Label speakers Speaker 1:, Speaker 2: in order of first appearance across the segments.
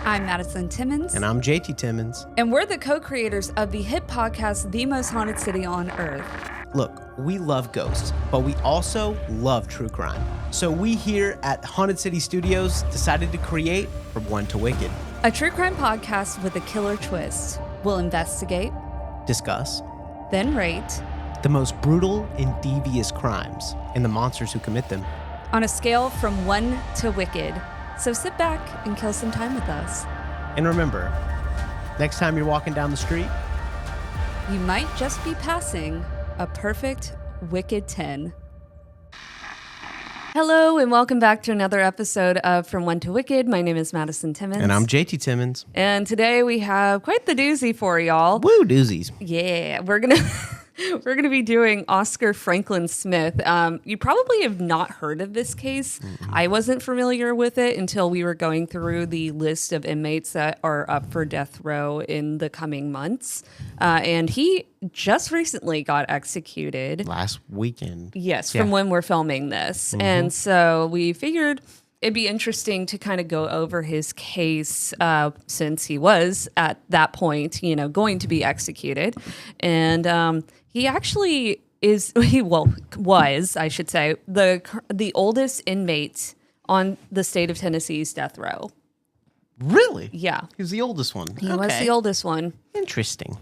Speaker 1: I'm Madison Timmons.
Speaker 2: And I'm JT Timmons.
Speaker 1: And we're the co-creators of the hit podcast, The Most Haunted City on Earth.
Speaker 2: Look, we love ghosts, but we also love true crime. So we here at Haunted City Studios decided to create From One to Wicked.
Speaker 1: A true crime podcast with a killer twist. We'll investigate,
Speaker 2: Discuss
Speaker 1: then rate,
Speaker 2: the most brutal and devious crimes and the monsters who commit them.
Speaker 1: on a scale from 1 to wicked. So sit back and kill some time with us.
Speaker 2: And remember, next time you're walking down the street,
Speaker 1: You might just be passing a perfect Wicked 10. Hello and welcome back to another episode of From One to Wicked. My name is Madison Timmons.
Speaker 2: and I'm JT Timmons.
Speaker 1: And today we have quite the doozy for y'all.
Speaker 2: Woo, doozies.
Speaker 1: Yeah, we're gonna be doing Oscar Franklin Smith. You probably have not heard of this case. I wasn't familiar with it until we were going through the list of inmates that are up for death row in the coming months. And he just recently got executed.
Speaker 2: Last weekend.
Speaker 1: Yes,
Speaker 2: Yeah.
Speaker 1: from when we're filming this. And so we figured it'd be interesting to kind of go over his case since he was at that point, going to be executed. And he actually was, I should say, the oldest inmate on the state of Tennessee's death row.
Speaker 2: Really?
Speaker 1: Yeah.
Speaker 2: He was the oldest one.
Speaker 1: He was the oldest one.
Speaker 2: Interesting.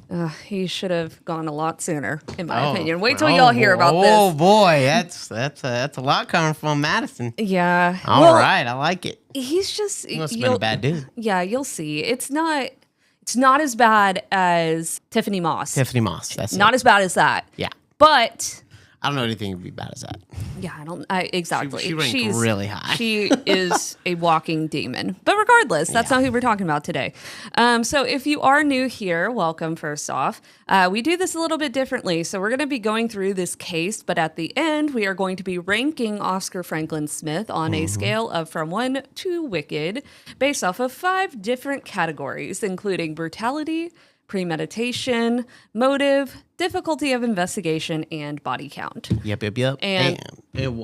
Speaker 1: He should have gone a lot sooner, in my opinion. Wait till y'all hear about this.
Speaker 2: Oh boy, that's a lot coming from Madison.
Speaker 1: Yeah.
Speaker 2: All right, I like it.
Speaker 1: He's just
Speaker 2: He must have been a bad dude.
Speaker 1: Yeah, you'll see. It's not as bad as Tiffany Moss.
Speaker 2: Tiffany Moss. That's
Speaker 1: Not as bad as that.
Speaker 2: Yeah.
Speaker 1: But
Speaker 2: I don't know anything would be bad as that.
Speaker 1: yeah, exactly.
Speaker 2: She ranked really high.
Speaker 1: She is a walking demon. But regardless, that's not who we're talking about today. So if you are new here, welcome first off. We do this a little bit differently. So we're going to be going through this case, but at the end, we are going to be ranking Oscar Franklin Smith on a scale of from 1 to wicked based off of 5 different categories, including brutality, premeditation, motive, difficulty of investigation, and body count.
Speaker 2: Yep.
Speaker 1: And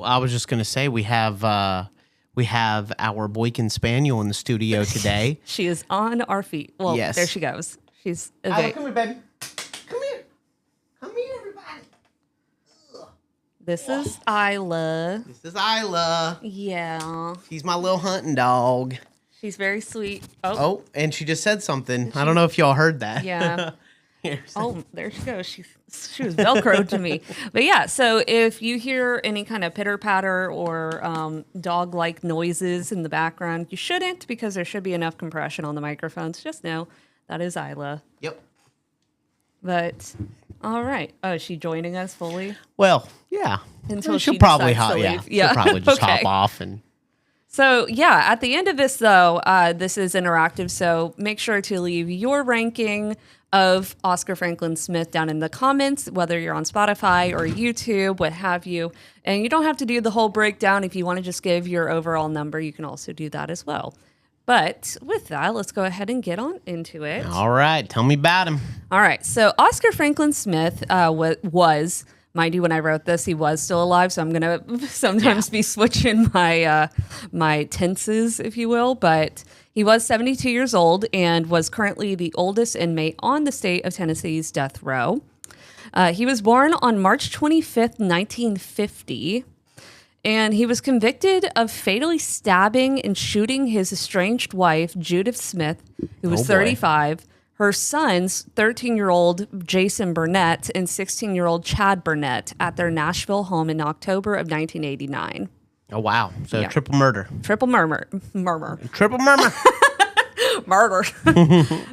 Speaker 2: I was just gonna say we have our Boykin Spaniel in the studio today.
Speaker 1: she is on our feet. Well,
Speaker 2: Yes.
Speaker 1: there she goes. She's
Speaker 2: Come here, baby. Come here, everybody.
Speaker 1: This is Isla.
Speaker 2: This is Isla.
Speaker 1: Yeah,
Speaker 2: She's my little hunting dog.
Speaker 1: she's very sweet.
Speaker 2: Oh, and she just said something. I don't know if y'all heard that.
Speaker 1: Yeah.
Speaker 2: Here.
Speaker 1: Oh, there she goes. She was Velcroed to me. But yeah, so if you hear any kind of pitter patter or dog-like noises in the background, you shouldn't, because there should be enough compression on the microphones. Just know that is Isla.
Speaker 2: Yep.
Speaker 1: But all right. Oh, is she joining us fully?
Speaker 2: Well, yeah.
Speaker 1: Until
Speaker 2: she'll
Speaker 1: she
Speaker 2: probably
Speaker 1: decides to
Speaker 2: hop.
Speaker 1: leave.
Speaker 2: Yeah. She'll probably just
Speaker 1: Okay.
Speaker 2: hop off and.
Speaker 1: So yeah, at the end of this though, this is interactive. So make sure to leave your ranking of Oscar Franklin Smith down in the comments, whether you're on Spotify or YouTube, what have you. And you don't have to do the whole breakdown. If you want to just give your overall number, you can also do that as well. But with that, let's go ahead and get on into it.
Speaker 2: All right, tell me about him.
Speaker 1: All right. So Oscar Franklin Smith was, mind you, when I wrote this, he was still alive. So I'm going to sometimes be switching my my tenses, if you will. But he was 72 years old and was currently the oldest inmate on the state of Tennessee's death row. He was born on March 25th, 1950. And he was convicted of fatally stabbing and shooting his estranged wife, Judy Smith, who was 35, her sons, 13-year-old Jason Burnett and 16-year-old Chad Burnett, at their Nashville home in October of 1989.
Speaker 2: Oh, wow. So
Speaker 1: Yeah.
Speaker 2: triple murder.
Speaker 1: Triple murmur.
Speaker 2: Triple murmur.
Speaker 1: Murder.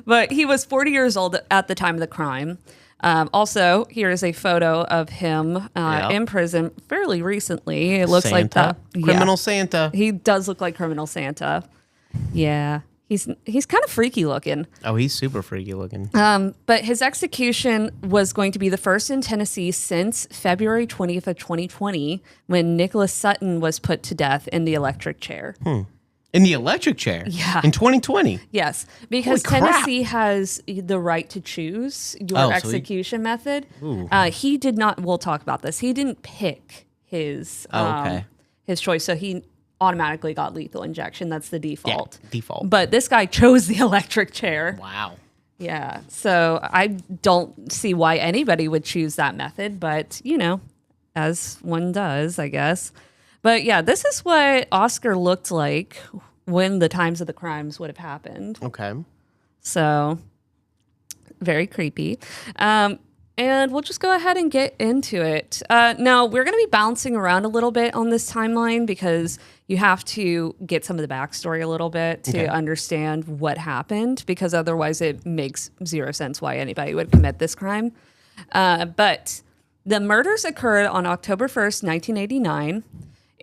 Speaker 1: But he was 40 years old at the time of the crime. Also, here is a photo of him in prison fairly recently. It looks like that.
Speaker 2: Criminal Santa.
Speaker 1: He does look like Criminal Santa. Yeah. He's kind of freaky looking.
Speaker 2: Oh, he's super freaky looking.
Speaker 1: But his execution was going to be the first in Tennessee since February 20th of 2020, when Nicholas Sutton was put to death in the electric chair.
Speaker 2: In the electric chair?
Speaker 1: Yeah.
Speaker 2: In 2020?
Speaker 1: Yes, because
Speaker 2: Holy crap.
Speaker 1: Tennessee has the right to choose your execution method. He did not, we'll talk about this, he didn't pick his
Speaker 2: okay.
Speaker 1: his choice. So he automatically got lethal injection. That's the default.
Speaker 2: Yeah, default.
Speaker 1: But this guy chose the electric chair.
Speaker 2: Wow.
Speaker 1: Yeah. So I don't see why anybody would choose that method, but, as one does, I guess. But yeah, this is what Oscar looked like when the times of the crimes would have happened.
Speaker 2: Okay.
Speaker 1: So very creepy. And we'll just go ahead and get into it. Now, we're going to be bouncing around a little bit on this timeline because you have to get some of the backstory a little bit to understand what happened, because otherwise it makes zero sense why anybody would commit this crime. But the murders occurred on October 1st, 1989.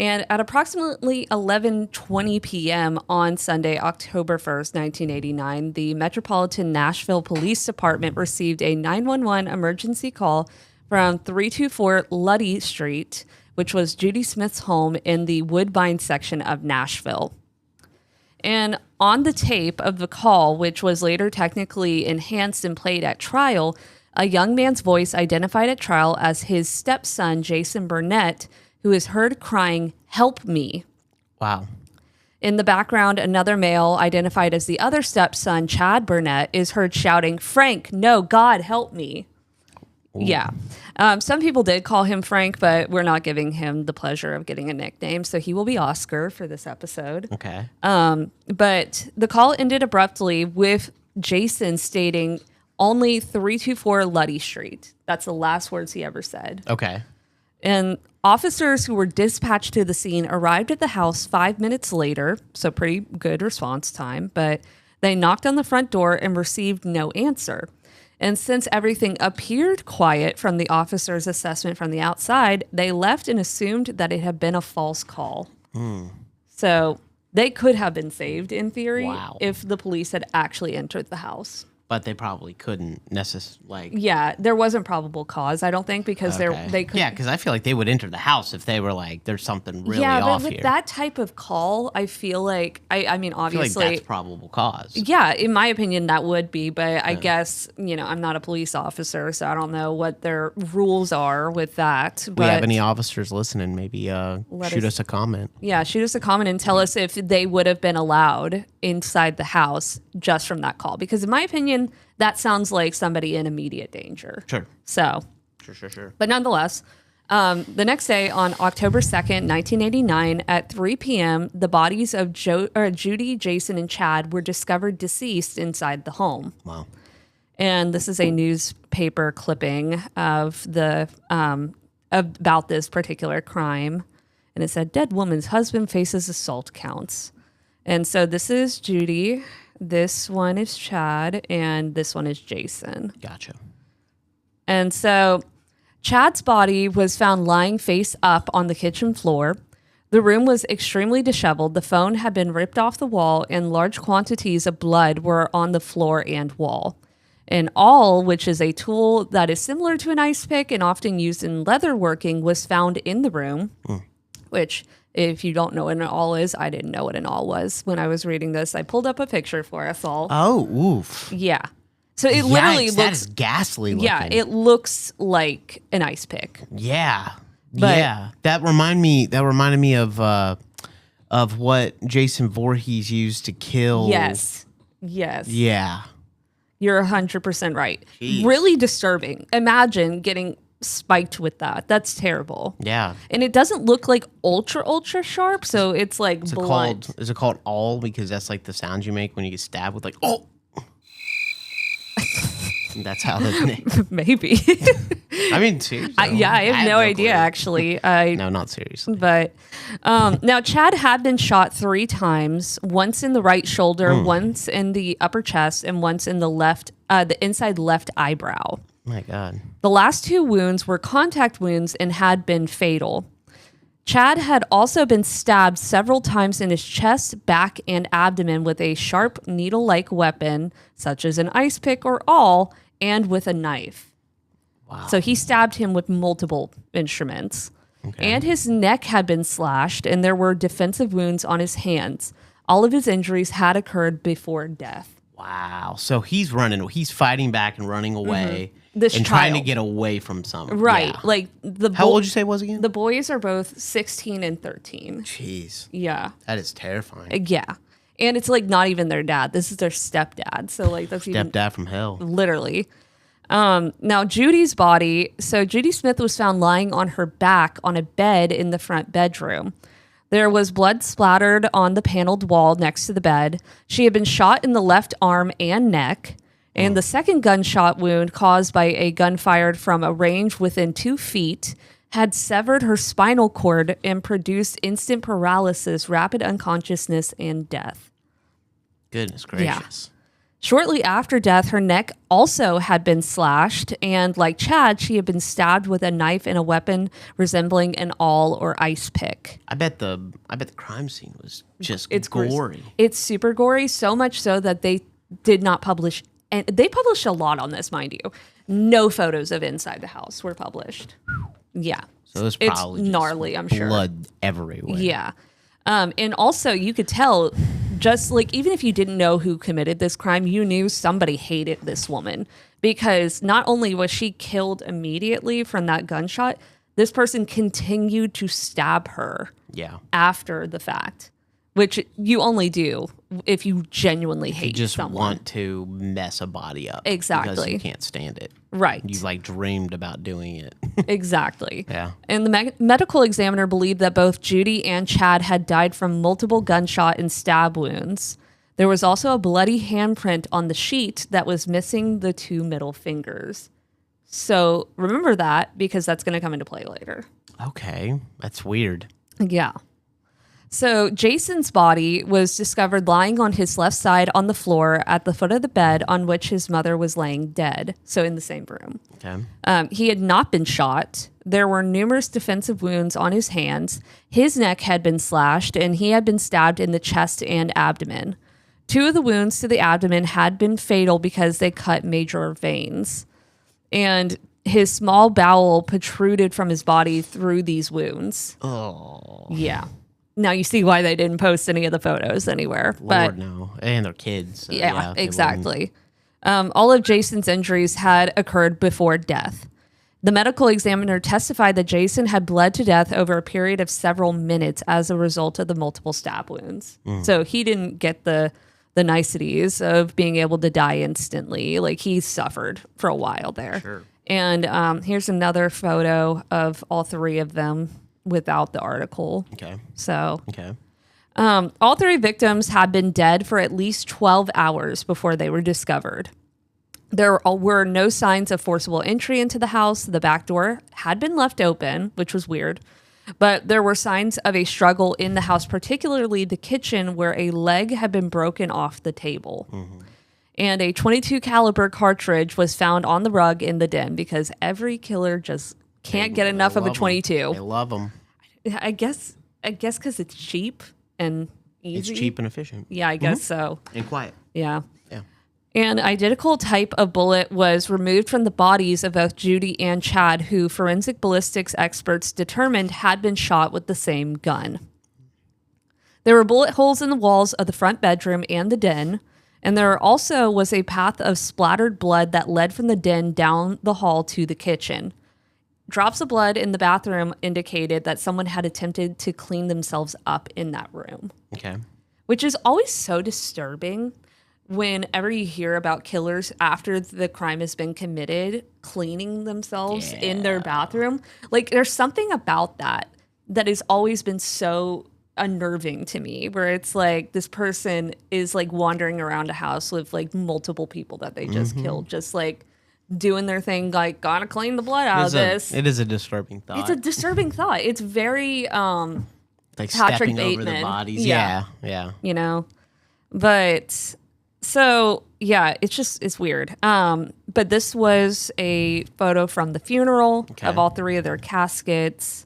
Speaker 1: And at approximately 11:20 p.m. on Sunday, October 1st, 1989, the Metropolitan Nashville Police Department received a 911 emergency call from 324 Luddy Street, which was Judy Smith's home in the Woodbine section of Nashville. And on the tape of the call, which was later technically enhanced and played at trial, a young man's voice identified at trial as his stepson, Jason Burnett, who is heard crying, "Help me."
Speaker 2: Wow.
Speaker 1: In the background, another male identified as the other stepson, Chad Burnett, is heard shouting, "Frank, no, God, help me." Ooh. Yeah. Some people did call him Frank, but we're not giving him the pleasure of getting a nickname, so he will be Oscar for this episode.
Speaker 2: Okay.
Speaker 1: But the call ended abruptly with Jason stating only 324 Luddy Street. That's the last words he ever said.
Speaker 2: Okay.
Speaker 1: And officers who were dispatched to the scene arrived at the house 5 minutes later, so pretty good response time, but they knocked on the front door and received no answer. And since everything appeared quiet from the officer's assessment from the outside, they left and assumed that it had been a false call. So they could have been saved, in theory, if the police had actually entered the house.
Speaker 2: But they probably couldn't necessarily.
Speaker 1: Yeah, there wasn't probably cause, I don't think, because they could.
Speaker 2: Yeah, because I feel like they would enter the house if they were like, "There's something really
Speaker 1: off
Speaker 2: off
Speaker 1: but with
Speaker 2: here."
Speaker 1: that type of call, I feel like I mean, obviously,
Speaker 2: I feel like that's probable cause.
Speaker 1: Yeah, in my opinion, that would be. But I guess I'm not a police officer, so I don't know what their rules are with that.
Speaker 2: We have any officers listening? Maybe shoot us a comment.
Speaker 1: Yeah, shoot us a comment and tell us if they would have been allowed inside the house just from that call. Because in my opinion, that sounds like somebody in immediate danger.
Speaker 2: Sure.
Speaker 1: So.
Speaker 2: Sure.
Speaker 1: But nonetheless, the next day on October 2nd, 1989, at 3 p.m., the bodies of Judy, Jason, and Chad were discovered deceased inside the home.
Speaker 2: Wow.
Speaker 1: And this is a newspaper clipping of about this particular crime. And it said, "Dead woman's husband faces assault counts." And so this is Judy. This one is Chad, and this one is Jason.
Speaker 2: Gotcha.
Speaker 1: And so Chad's body was found lying face up on the kitchen floor. The room was extremely disheveled. The phone had been ripped off the wall, and large quantities of blood were on the floor and wall. An awl, which is a tool that is similar to an ice pick and often used in leatherworking, was found in the room, which... If you don't know what an awl is, I didn't know what an awl was when I was reading this. I pulled up a picture for us all.
Speaker 2: Oh, oof.
Speaker 1: Yeah. So it literally looks...
Speaker 2: That is ghastly looking.
Speaker 1: Yeah, it looks like an ice pick.
Speaker 2: Yeah. That reminded me of what Jason Voorhees used to kill.
Speaker 1: Yes.
Speaker 2: Yeah.
Speaker 1: You're 100% right.
Speaker 2: Jeez.
Speaker 1: Really disturbing. Imagine getting spiked with that. That's terrible.
Speaker 2: Yeah.
Speaker 1: And it doesn't look like ultra sharp, so it's like blunt.
Speaker 2: Is it called awl because that's like the sounds you make when you get stabbed with like, oh. That's how the name.
Speaker 1: Maybe.
Speaker 2: I mean, seriously.
Speaker 1: I have no idea, actually.
Speaker 2: No, not seriously.
Speaker 1: But now, Chad had been shot 3 times, once in the right shoulder, once in the upper chest, and once in the inside left eyebrow.
Speaker 2: My God.
Speaker 1: The last 2 wounds were contact wounds and had been fatal. Chad had also been stabbed several times in his chest, back, and abdomen with a sharp needle-like weapon, such as an ice pick or awl, and with a knife.
Speaker 2: Wow.
Speaker 1: So he stabbed him with multiple instruments. Okay. And his neck had been slashed, and there were defensive wounds on his hands. All of his injuries had occurred before death.
Speaker 2: Wow. So he's fighting back and running away.
Speaker 1: this
Speaker 2: and
Speaker 1: child.
Speaker 2: trying to get away from someone.
Speaker 1: Right.
Speaker 2: Yeah.
Speaker 1: Like
Speaker 2: How old did you say it was again?
Speaker 1: The boys are both 16 and 13.
Speaker 2: Jeez.
Speaker 1: Yeah.
Speaker 2: That is terrifying.
Speaker 1: Yeah. And it's like not even their dad. This is their stepdad. So like that's even
Speaker 2: Stepdad from hell.
Speaker 1: literally. Now Judy's body. So Judy Smith was found lying on her back on a bed in the front bedroom. There was blood splattered on the paneled wall next to the bed. She had been shot in the left arm and neck. And the second gunshot wound, caused by a gun fired from a range within 2 feet, had severed her spinal cord and produced instant paralysis, rapid unconsciousness, and death.
Speaker 2: Goodness gracious.
Speaker 1: Yeah. Shortly after death, her neck also had been slashed, and like Chad, she had been stabbed with a knife and a weapon resembling an awl or ice pick.
Speaker 2: I bet the crime scene was just
Speaker 1: It's
Speaker 2: gory.
Speaker 1: It's super gory, so much so that they did not publish, and they published a lot on this, mind you. No photos of inside the house were published. Yeah.
Speaker 2: So it's probably just
Speaker 1: gnarly, I'm sure.
Speaker 2: blood everywhere.
Speaker 1: Yeah. And also, you could tell, just like, even if you didn't know who committed this crime, you knew somebody hated this woman, because not only was she killed immediately from that gunshot, this person continued to stab her after the fact, which you only do if you genuinely hate
Speaker 2: You just
Speaker 1: someone.
Speaker 2: want to mess a body up.
Speaker 1: Exactly.
Speaker 2: Because you can't stand it.
Speaker 1: Right.
Speaker 2: You've like dreamed about doing it.
Speaker 1: Exactly.
Speaker 2: Yeah.
Speaker 1: And the medical examiner believed that both Judy and Chad had died from multiple gunshot and stab wounds. There was also a bloody handprint on the sheet that was missing the 2 middle fingers. So remember that, because that's going to come into play later.
Speaker 2: Okay. That's weird.
Speaker 1: Yeah. So Jason's body was discovered lying on his left side on the floor at the foot of the bed on which his mother was laying dead. So in the same room.
Speaker 2: Okay.
Speaker 1: He had not been shot. There were numerous defensive wounds on his hands. His neck had been slashed, and he had been stabbed in the chest and abdomen. 2 of the wounds to the abdomen had been fatal because they cut major veins. And his small bowel protruded from his body through these wounds.
Speaker 2: Oh.
Speaker 1: Yeah. Now you see why they didn't post any of the photos anywhere.
Speaker 2: Lord, no. And their kids. So
Speaker 1: Yeah, exactly. All of Jason's injuries had occurred before death. The medical examiner testified that Jason had bled to death over a period of several minutes as a result of the multiple stab wounds. So he didn't get the niceties of being able to die instantly. Like, he suffered for a while there.
Speaker 2: Sure.
Speaker 1: And here's another photo of all 3 of them without the article.
Speaker 2: Okay.
Speaker 1: So,
Speaker 2: Okay.
Speaker 1: all 3 victims had been dead for at least 12 hours before they were discovered. There were no signs of forcible entry into the house. The back door had been left open, which was weird. But there were signs of a struggle in the house, particularly the kitchen, where a leg had been broken off the table. Mm-hmm. And a .22 caliber cartridge was found on the rug in the den, because every killer just can't get enough of a .22.
Speaker 2: They love them.
Speaker 1: I guess because it's cheap and easy.
Speaker 2: It's cheap and efficient.
Speaker 1: Yeah, I guess so.
Speaker 2: And quiet.
Speaker 1: Yeah.
Speaker 2: Yeah.
Speaker 1: An identical type of bullet was removed from the bodies of both Judy and Chad, who forensic ballistics experts determined had been shot with the same gun. There were bullet holes in the walls of the front bedroom and the den, and there also was a path of splattered blood that led from the den down the hall to the kitchen. Drops of blood in the bathroom indicated that someone had attempted to clean themselves up in that room.
Speaker 2: Okay.
Speaker 1: Which is always so disturbing whenever you hear about killers after the crime has been committed cleaning themselves in their bathroom. Like, there's something about that has always been so unnerving to me, where it's like this person is like wandering around a house with like multiple people that they just killed, just like doing their thing, like, gotta clean the blood out of this.
Speaker 2: It is a disturbing thought.
Speaker 1: It's a disturbing thought. It's very
Speaker 2: like
Speaker 1: Patrick
Speaker 2: stepping
Speaker 1: Bateman.
Speaker 2: over the bodies.
Speaker 1: Yeah.
Speaker 2: Yeah.
Speaker 1: You know, but so yeah, it's weird. But this was a photo from the funeral of all 3 of their caskets.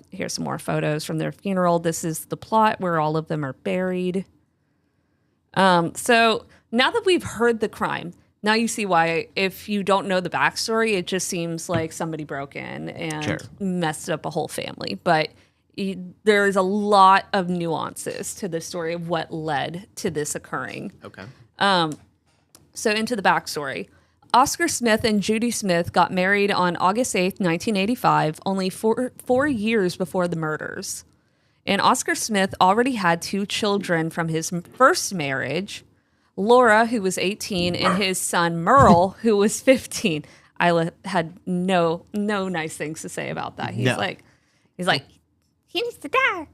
Speaker 1: Here's some more photos from their funeral. This is the plot where all of them are buried. So now that we've heard the crime, now you see why, if you don't know the backstory, it just seems like somebody broke in and messed up a whole family. But there's a lot of nuances to the story of what led to this occurring.
Speaker 2: Okay.
Speaker 1: So into the backstory. Oscar Smith and Judy Smith got married on August 8th, 1985, only four years before the murders. And Oscar Smith already had 2 children from his first marriage, Laura, who was 18, and his son Merle, who was 15. Isla had no nice things to say about that. He's like, he needs to die.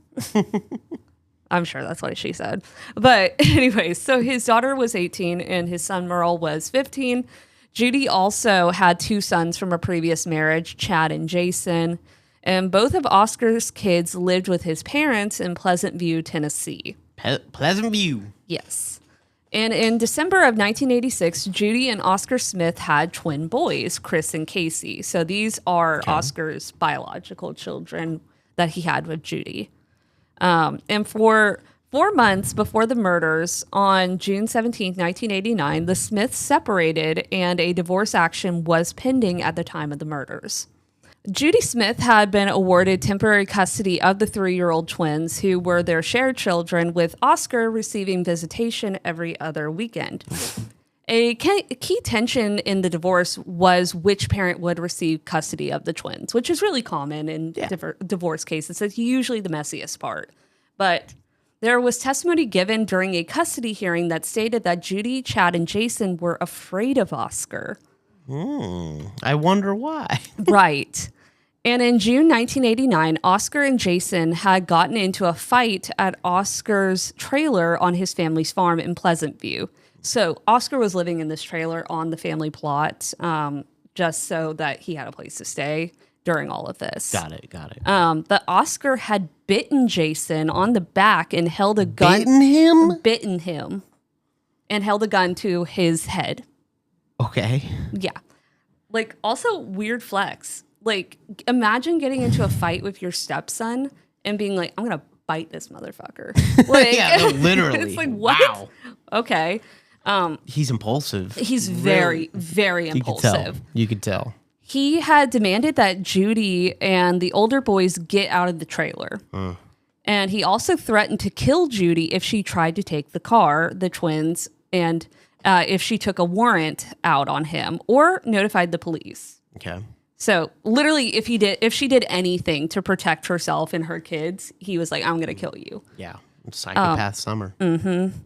Speaker 1: I'm sure that's what she said. But anyway, so his daughter was 18 and his son Merle was 15. Judy also had 2 sons from a previous marriage, Chad and Jason. And both of Oscar's kids lived with his parents in Pleasant View, Tennessee.
Speaker 2: Pleasant View.
Speaker 1: Yes. And in December of 1986, Judy and Oscar Smith had twin boys, Chris and Casey. So these are Oscar's biological children that he had with Judy. And for 4 months before the murders, on June 17, 1989, the Smiths separated and a divorce action was pending at the time of the murders. Judy Smith had been awarded temporary custody of the 3-year-old twins, who were their shared children, with Oscar receiving visitation every other weekend. A key tension in the divorce was which parent would receive custody of the twins, which is really common in divorce cases. It's usually the messiest part. But there was testimony given during a custody hearing that stated that Judy, Chad, and Jason were afraid of Oscar.
Speaker 2: I wonder why.
Speaker 1: Right. And in June 1989, Oscar and Jason had gotten into a fight at Oscar's trailer on his family's farm in Pleasant View. So Oscar was living in this trailer on the family plot just so that he had a place to stay during all of this.
Speaker 2: Got it.
Speaker 1: But Oscar had bitten Jason on the back and held a gun. Bitten him. And held a gun to his head.
Speaker 2: Okay.
Speaker 1: Yeah. Like, also weird flex. Like, imagine getting into a fight with your stepson and being like, I'm going to bite this motherfucker. Like,
Speaker 2: yeah, no, literally.
Speaker 1: It's like, what? Wow. Okay.
Speaker 2: He's impulsive.
Speaker 1: He's very, very impulsive.
Speaker 2: You could tell.
Speaker 1: He had demanded that Judy and the older boys get out of the trailer. And he also threatened to kill Judy if she tried to take the car, the twins, and if she took a warrant out on him or notified the police.
Speaker 2: Okay.
Speaker 1: So literally, if she did anything to protect herself and her kids, he was like, I'm going to kill you.
Speaker 2: Yeah. Psychopath summer.
Speaker 1: Mm-hmm.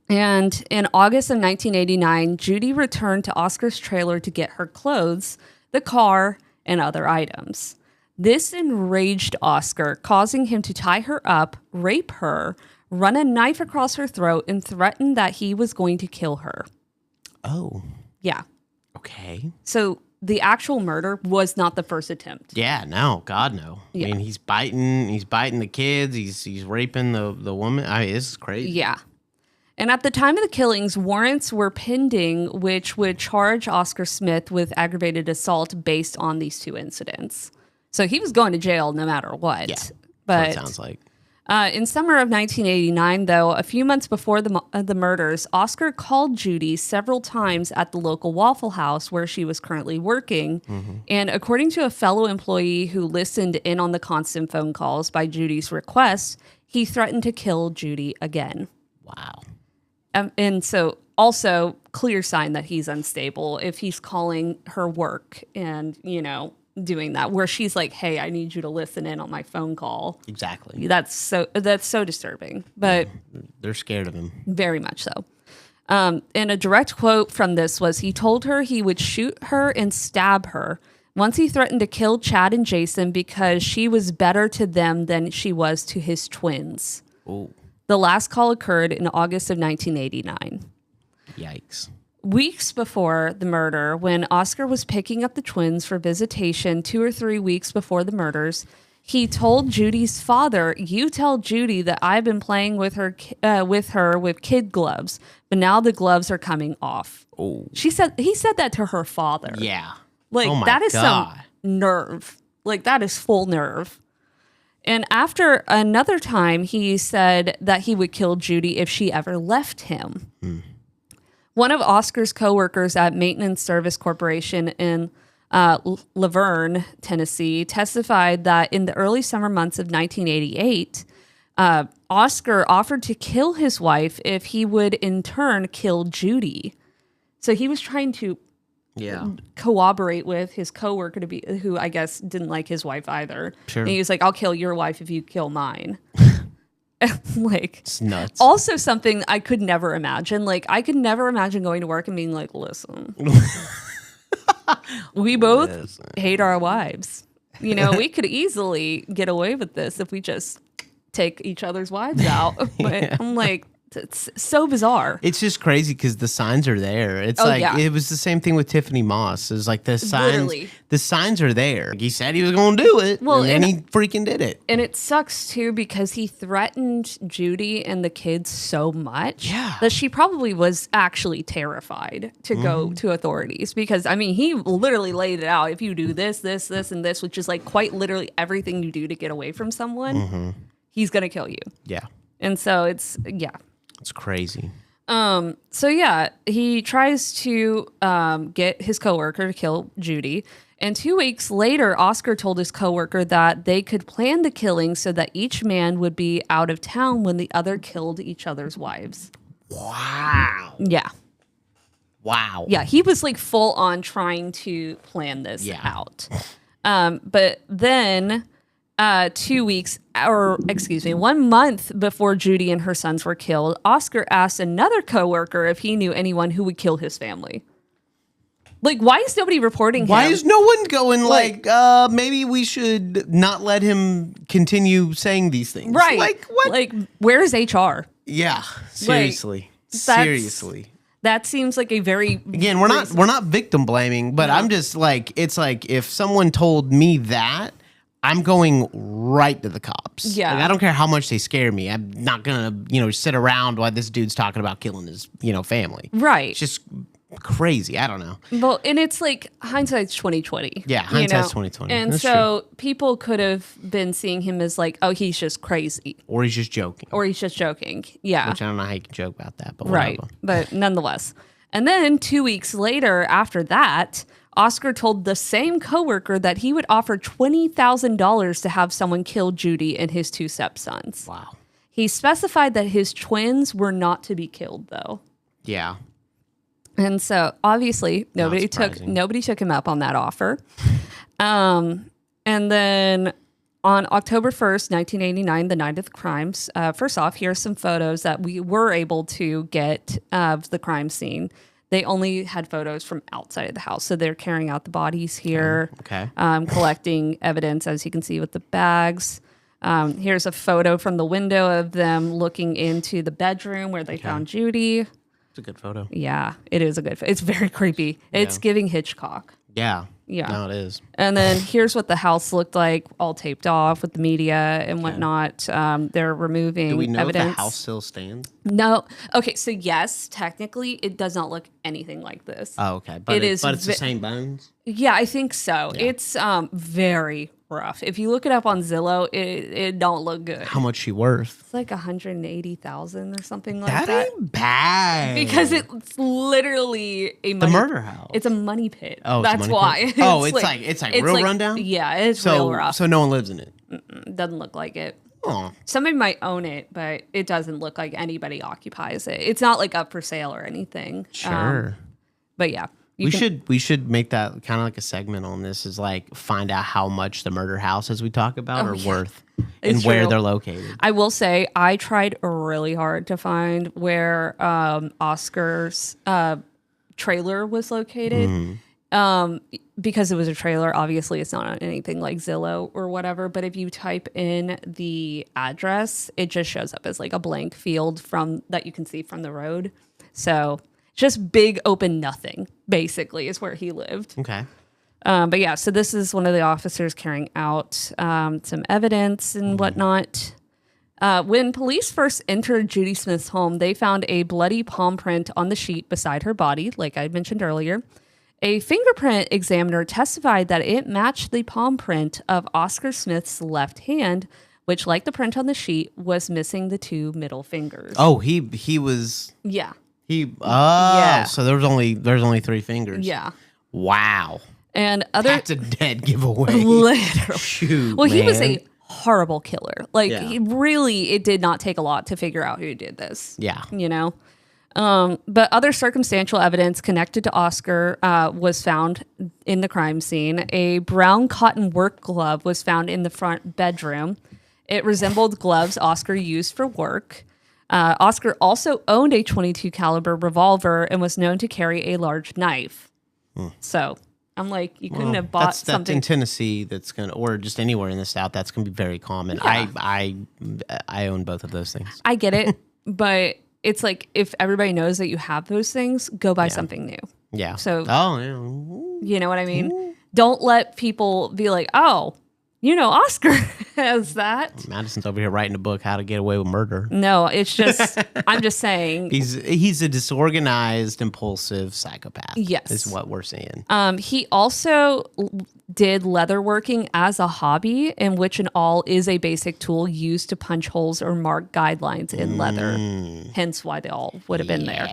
Speaker 1: And in August of 1989, Judy returned to Oscar's trailer to get her clothes, the car, and other items. This enraged Oscar, causing him to tie her up, rape her, run a knife across her throat, and threaten that he was going to kill her.
Speaker 2: Oh.
Speaker 1: Yeah.
Speaker 2: Okay.
Speaker 1: So the actual murder was not the first attempt.
Speaker 2: Yeah, no, God, no.
Speaker 1: Yeah.
Speaker 2: I mean, he's biting the kids. He's raping the woman. I mean, this is crazy.
Speaker 1: Yeah. And at the time of the killings, warrants were pending, which would charge Oscar Smith with aggravated assault based on these 2 incidents. So he was going to jail no matter what.
Speaker 2: Yeah,
Speaker 1: but
Speaker 2: it sounds like.
Speaker 1: In summer of 1989, though, a few months before the murders, Oscar called Judy several times at the local Waffle House where she was currently working. Mm-hmm. And according to a fellow employee who listened in on the constant phone calls by Judy's request, he threatened to kill Judy again.
Speaker 2: Wow.
Speaker 1: And so also clear sign that he's unstable if he's calling her work and, doing that, where she's like, hey, I need you to listen in on my phone call.
Speaker 2: Exactly.
Speaker 1: That's so disturbing, but
Speaker 2: they're scared of him.
Speaker 1: Very much so. And a direct quote from this was, he told her he would shoot her and stab her. Once he threatened to kill Chad and Jason because she was better to them than she was to his twins.
Speaker 2: Ooh.
Speaker 1: The last call occurred in August of 1989.
Speaker 2: Yikes.
Speaker 1: Weeks before the murder, when Oscar was picking up the twins for visitation 2 or 3 weeks before the murders, he told Judy's father, you tell Judy that I've been playing with her with kid gloves, but now the gloves are coming off.
Speaker 2: Oh.
Speaker 1: He said that to her father.
Speaker 2: Yeah.
Speaker 1: Like, that is some nerve. Like, that is full nerve. And after another time, he said that he would kill Judy if she ever left him. One of Oscar's coworkers at Maintenance Service Corporation in Laverne, Tennessee, testified that in the early summer months of 1988, Oscar offered to kill his wife if he would in turn kill Judy. So he was trying to corroborate with his coworker who I guess didn't like his wife either.
Speaker 2: Sure.
Speaker 1: And he was like, I'll kill your wife if you kill mine. Like,
Speaker 2: it's nuts.
Speaker 1: Also something I could never imagine. Like, I could never imagine going to work and being like, listen, we both hate our wives. You know, we could easily get away with this if we just take each other's wives out. But I'm like, it's so bizarre.
Speaker 2: It's just crazy because the signs are there. It's it was the same thing with Tiffany Moss. It's like the signs are there. He said he was going to do it, and then he freaking did it.
Speaker 1: And it sucks too because he threatened Judy and the kids so much that she probably was actually terrified to go to authorities. Because I mean, he literally laid it out. If you do this, this, this, and this, which is like quite literally everything you do to get away from someone, he's gonna kill you.
Speaker 2: Yeah.
Speaker 1: And so it's
Speaker 2: crazy.
Speaker 1: So yeah, he tries to get his coworker to kill Judy. And 2 weeks later, Oscar told his coworker that they could plan the killing so that each man would be out of town when the other killed each other's wives.
Speaker 2: Wow.
Speaker 1: Yeah.
Speaker 2: Wow.
Speaker 1: Yeah, he was like full on trying to plan this out. But then 2 weeks, or excuse me, 1 month before Judy and her sons were killed, Oscar asked another coworker if he knew anyone who would kill his family. Like, why is nobody reporting him?
Speaker 2: Why is no one going like maybe we should not let him continue saying these things?
Speaker 1: Right.
Speaker 2: Like, what?
Speaker 1: Like, where is HR?
Speaker 2: Yeah. Seriously. Seriously.
Speaker 1: That seems like a very...
Speaker 2: Again, we're not victim blaming, but I'm just like, it's like if someone told me that, I'm going right to the cops.
Speaker 1: Yeah.
Speaker 2: Like, I don't care how much they scare me. I'm not going to, sit around while this dude's talking about killing his, family.
Speaker 1: Right.
Speaker 2: It's just crazy. I don't know.
Speaker 1: Well, and it's like hindsight's 2020.
Speaker 2: Yeah, hindsight's 2020.
Speaker 1: And
Speaker 2: That's
Speaker 1: so
Speaker 2: true.
Speaker 1: people could have been seeing him as like, oh, he's just crazy.
Speaker 2: Or he's just joking.
Speaker 1: Yeah.
Speaker 2: Which I don't know how you can joke about that, but
Speaker 1: right.
Speaker 2: whatever.
Speaker 1: But nonetheless. And then 2 weeks later, after that, Oscar told the same coworker that he would offer $20,000 to have someone kill Judy and his 2 stepsons.
Speaker 2: Wow.
Speaker 1: He specified that his twins were not to be killed, though.
Speaker 2: Yeah.
Speaker 1: And so obviously nobody took him up on that offer. And then on October 1st, 1989, the night of the crimes, first off, here's some photos that we were able to get of the crime scene. They only had photos from outside of the house. So they're carrying out the bodies here, collecting evidence, as you can see with the bags. Here's a photo from the window of them looking into the bedroom where they found Judy.
Speaker 2: It's a good photo.
Speaker 1: Yeah, it is a good photo. It's very creepy. It's giving Hitchcock.
Speaker 2: Yeah.
Speaker 1: Yeah.
Speaker 2: No, it is.
Speaker 1: And then here's what the house looked like, all taped off with the media and whatnot. They're removing evidence. Do we know if the
Speaker 2: house still stands?
Speaker 1: No. Okay, so yes, technically, it does not look anything like this.
Speaker 2: Oh, okay. But it's the same bones?
Speaker 1: Yeah, I think so. Yeah. It's very rough. If you look it up on Zillow, it don't look good.
Speaker 2: How much she worth?
Speaker 1: It's like 180,000 or something like that.
Speaker 2: That ain't bad.
Speaker 1: Because it's literally the
Speaker 2: murder house.
Speaker 1: It's a money pit.
Speaker 2: Oh,
Speaker 1: that's why.
Speaker 2: Oh, it's like real rundown.
Speaker 1: Yeah, it's real rough.
Speaker 2: So no one lives in it.
Speaker 1: Doesn't look like it.
Speaker 2: Oh.
Speaker 1: Somebody might own it, but it doesn't look like anybody occupies it. It's not like up for sale or anything.
Speaker 2: Sure.
Speaker 1: But yeah.
Speaker 2: We should make that kind of like a segment on this, is like find out how much the murder houses we talk about are worth and where they're located.
Speaker 1: I will say I tried really hard to find where Oscar's trailer was located. Because it was a trailer, obviously it's not on anything like Zillow or whatever. But if you type in the address, it just shows up as like a blank field that you can see from the road. So just big open nothing, basically, is where he lived.
Speaker 2: Okay.
Speaker 1: But yeah, so this is one of the officers carrying out some evidence and whatnot. When police first entered Judy Smith's home, they found a bloody palm print on the sheet beside her body, like I mentioned earlier. A fingerprint examiner testified that it matched the palm print of Oscar Smith's left hand, which, like the print on the sheet, was missing the 2 middle fingers.
Speaker 2: Oh, he was...
Speaker 1: Yeah.
Speaker 2: So there's only 3 fingers.
Speaker 1: Yeah.
Speaker 2: Wow.
Speaker 1: And
Speaker 2: that's a dead giveaway.
Speaker 1: Literally.
Speaker 2: Shoot,
Speaker 1: well,
Speaker 2: man.
Speaker 1: he was a horrible killer. Like, it did not take a lot to figure out who did this.
Speaker 2: Yeah.
Speaker 1: You know? But other circumstantial evidence connected to Oscar was found in the crime scene. A brown cotton work glove was found in the front bedroom. It resembled gloves Oscar used for work. Oscar also owned a .22 caliber revolver and was known to carry a large knife. So I'm like, you couldn't have bought something.
Speaker 2: That's in Tennessee. Or just anywhere in the South. That's gonna be very common. Yeah. I own both of those things.
Speaker 1: I get it, but it's like if everybody knows that you have those things, go buy something new.
Speaker 2: Yeah.
Speaker 1: So, you know what I mean?
Speaker 2: Ooh.
Speaker 1: Don't let people be like, oh, Oscar has that.
Speaker 2: Madison's over here writing a book, How to Get Away with Murder.
Speaker 1: No, it's just, I'm just saying.
Speaker 2: He's a disorganized, impulsive psychopath.
Speaker 1: Yes.
Speaker 2: Is what we're seeing.
Speaker 1: He also did leatherworking as a hobby, in which an awl is a basic tool used to punch holes or mark guidelines in leather. Hence why the awl would have been there.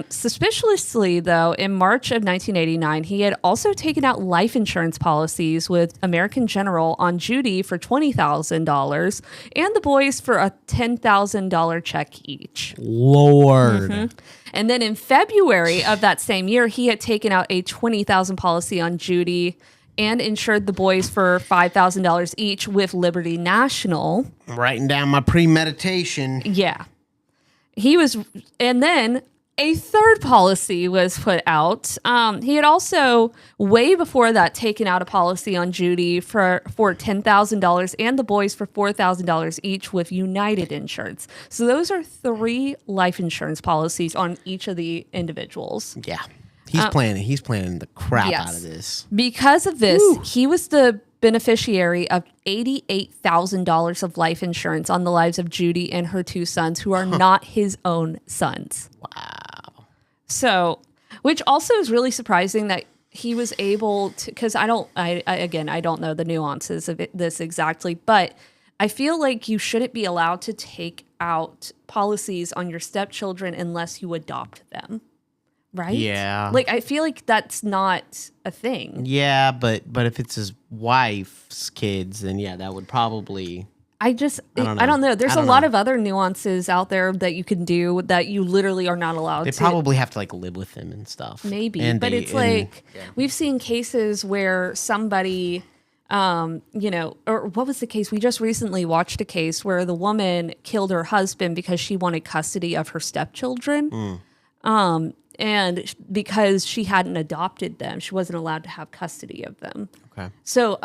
Speaker 1: Suspiciously, though, in March of 1989, he had also taken out life insurance policies with American General on Judy for $20,000 and the boys for a $10,000 check each.
Speaker 2: Lord.
Speaker 1: Mm-hmm. And then in February of that same year, he had taken out a $20,000 policy on Judy and insured the boys for $5,000 each with Liberty National.
Speaker 2: I'm writing down my premeditation.
Speaker 1: Yeah. And then a third policy was put out. He had also, way before that, taken out a policy on Judy for $10,000 and the boys for $4,000 each with United Insurance. So those are 3 life insurance policies on each of the individuals.
Speaker 2: Yeah. He's planning the crap out of this.
Speaker 1: Because of this, he was the beneficiary of $88,000 of life insurance on the lives of Judy and her 2 sons, who are not his own sons.
Speaker 2: Wow.
Speaker 1: So, which also is really surprising that he was able to, because I don't know the nuances of this exactly, but I feel like you shouldn't be allowed to take out policies on your stepchildren unless you adopt them. Right?
Speaker 2: Yeah.
Speaker 1: Like, I feel like that's not a thing.
Speaker 2: Yeah, but if it's his wife's kids, then yeah, that would probably... I
Speaker 1: don't know. There's a lot of other nuances out there that you can do that you literally are not allowed to.
Speaker 2: They probably have to, like, live with them and stuff.
Speaker 1: Maybe. We've seen cases where somebody... or what was the case? We just recently watched a case where the woman killed her husband because she wanted custody of her stepchildren. And because she hadn't adopted them, she wasn't allowed to have custody of them.
Speaker 2: Okay.
Speaker 1: So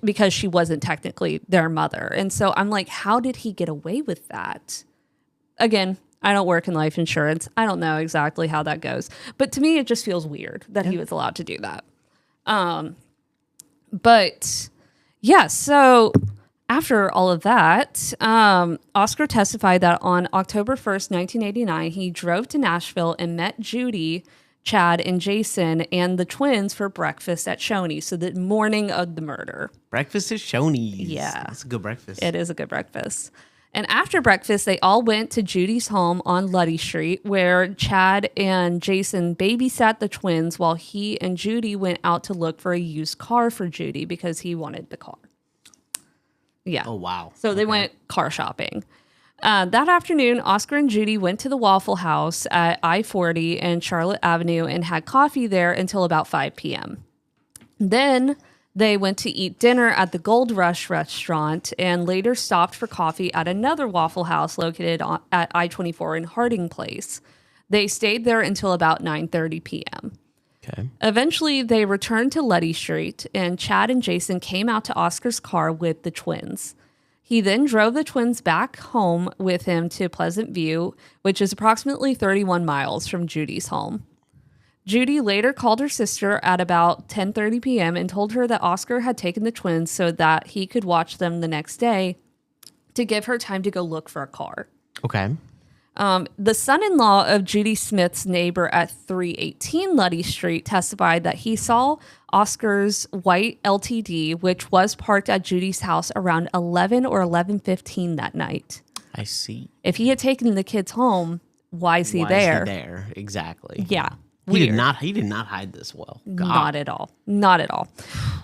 Speaker 1: because she wasn't technically their mother. And so I'm like, how did he get away with that? Again, I don't work in life insurance. I don't know exactly how that goes. But to me, it just feels weird that he was allowed to do that. But yeah, so after all of that, Oscar testified that on October 1st, 1989, he drove to Nashville and met Judy, Chad, and Jason and the twins for breakfast at Shoney's. So the morning of the murder.
Speaker 2: Breakfast at Shoney's.
Speaker 1: Yeah.
Speaker 2: It's a good breakfast.
Speaker 1: It is a good breakfast. And after breakfast, they all went to Judy's home on Luddy Street, where Chad and Jason babysat the twins while he and Judy went out to look for a used car for Judy because he wanted the car. Yeah.
Speaker 2: Oh, wow.
Speaker 1: So they went car shopping. That afternoon, Oscar and Judy went to the Waffle House at I-40 and Charlotte Avenue and had coffee there until about 5 p.m. Then they went to eat dinner at the Gold Rush restaurant and later stopped for coffee at another Waffle House located at I-24 in Harding Place. They stayed there until about 9:30 p.m.
Speaker 2: Okay.
Speaker 1: Eventually, they returned to Luddy Street, and Chad and Jason came out to Oscar's car with the twins. He then drove the twins back home with him to Pleasant View, which is approximately 31 miles from Judy's home. Judy later called her sister at about 10:30 p.m. and told her that Oscar had taken the twins so that he could watch them the next day to give her time to go look for a car.
Speaker 2: Okay.
Speaker 1: The son-in-law of Judy Smith's neighbor at 318 Luddy Street testified that he saw Oscar's white LTD, which was parked at Judy's house around 11 or 11:15 that night.
Speaker 2: I see.
Speaker 1: If he had taken the kids home, why is he there?
Speaker 2: Is he there? Exactly.
Speaker 1: Yeah.
Speaker 2: He did not hide this well. God.
Speaker 1: Not at all. Not at all.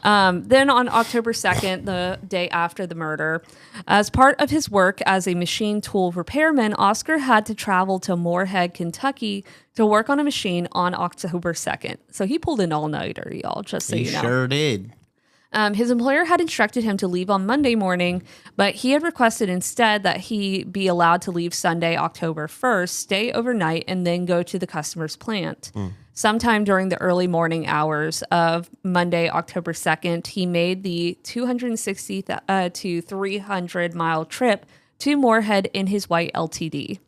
Speaker 1: Then on October 2nd, the day after the murder, as part of his work as a machine tool repairman, Oscar had to travel to Moorhead, Kentucky to work on a machine on October 2nd. So he pulled an all-nighter, y'all, just so you know.
Speaker 2: He sure did.
Speaker 1: His employer had instructed him to leave on Monday morning, but he had requested instead that he be allowed to leave Sunday, October 1st, stay overnight, and then go to the customer's plant. Sometime during the early morning hours of Monday, October 2nd, he made the 260 to 300 mile trip to Moorhead in his white LTD.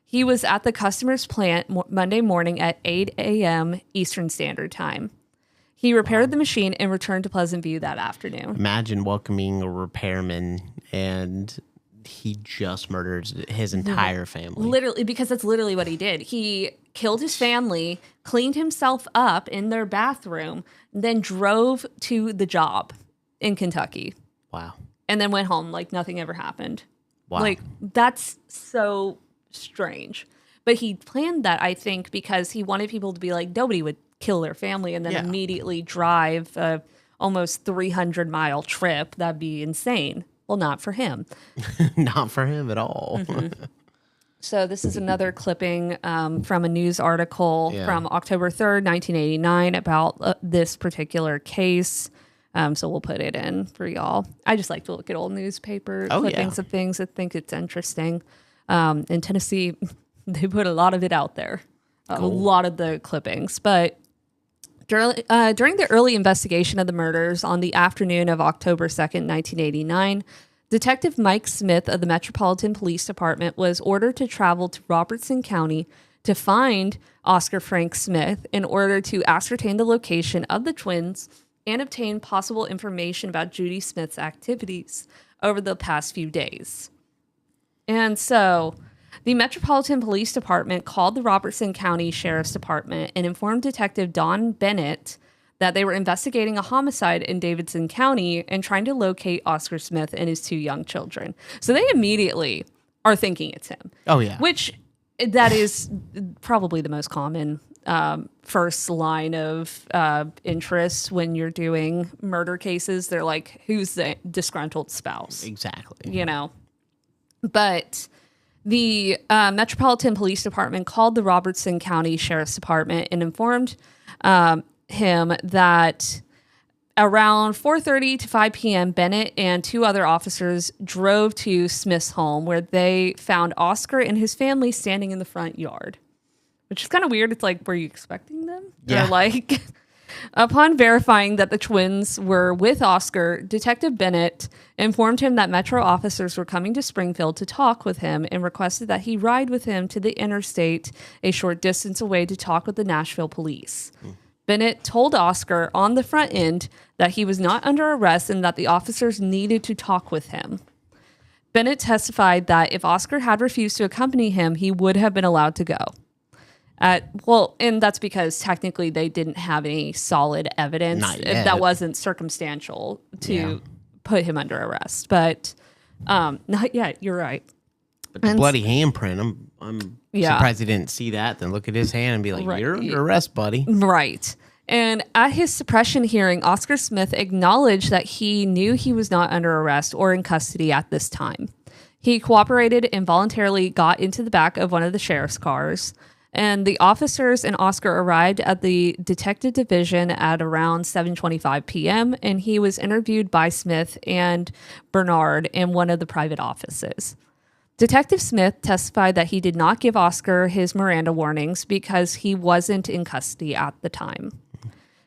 Speaker 1: He was at the customer's plant Monday morning at 8 a.m. Eastern Standard Time. He repaired the machine and returned to Pleasant View that afternoon.
Speaker 2: Imagine welcoming a repairman and he just murdered his entire family.
Speaker 1: Literally, because that's literally what he did. He killed his family, cleaned himself up in their bathroom, then drove to the job in Kentucky.
Speaker 2: Wow.
Speaker 1: And then went home like nothing ever happened.
Speaker 2: Wow.
Speaker 1: Like, that's so strange. But he planned that, I think, because he wanted people to be like, nobody would kill their family and then immediately drive a almost 300-mile trip. That'd be insane. Well, not for him.
Speaker 2: Not for him at all.
Speaker 1: So this is another clipping from a news article from October 3rd, 1989 about this particular case. So we'll put it in for y'all. I just like to look at old newspaper clippings of things. I think it's interesting. In Tennessee, they put a lot of it out there. A lot of the clippings. But during the early investigation of the murders on the afternoon of October 2nd, 1989, Detective Mike Smith of the Metropolitan Police Department was ordered to travel to Robertson County to find Oscar Frank Smith in order to ascertain the location of the twins and obtain possible information about Judy Smith's activities over the past few days. And so the Metropolitan Police Department called the Robertson County Sheriff's Department and informed Detective Don Bennett that they were investigating a homicide in Davidson County and trying to locate Oscar Smith and his two young children. So they immediately are thinking it's him.
Speaker 2: Oh, yeah.
Speaker 1: Which, that is probably the most common first line of interest when you're doing murder cases. They're like, who's the disgruntled spouse?
Speaker 2: Exactly.
Speaker 1: You know? But the Metropolitan Police Department called the Robertson County Sheriff's Department and informed him that around 4:30 to 5 p.m., Bennett and two other officers drove to Smith's home where they found Oscar and his family standing in the front yard, which is kind of weird. It's like, were you expecting them?
Speaker 2: Yeah.
Speaker 1: Or like, upon verifying that the twins were with Oscar, Detective Bennett informed him that Metro officers were coming to Springfield to talk with him and requested that he ride with him to the interstate a short distance away to talk with the Nashville police. Bennett told Oscar on the front end that he was not under arrest and that the officers needed to talk with him. Bennett testified that if Oscar had refused to accompany him, he would have been allowed to go. And that's because technically they didn't have any solid evidence that wasn't circumstantial to put him under arrest. But not yet. You're right.
Speaker 2: But the bloody handprint, I'm surprised he didn't see that. Then look at his hand and be like, you're under arrest, buddy.
Speaker 1: Right. And at his suppression hearing, Oscar Smith acknowledged that he knew he was not under arrest or in custody at this time. He cooperated and voluntarily got into the back of one of the sheriff's cars. And the officers and Oscar arrived at the detective division at around 7:25 p.m. And he was interviewed by Smith and Bernard in one of the private offices. Detective Smith testified that he did not give Oscar his Miranda warnings because he wasn't in custody at the time.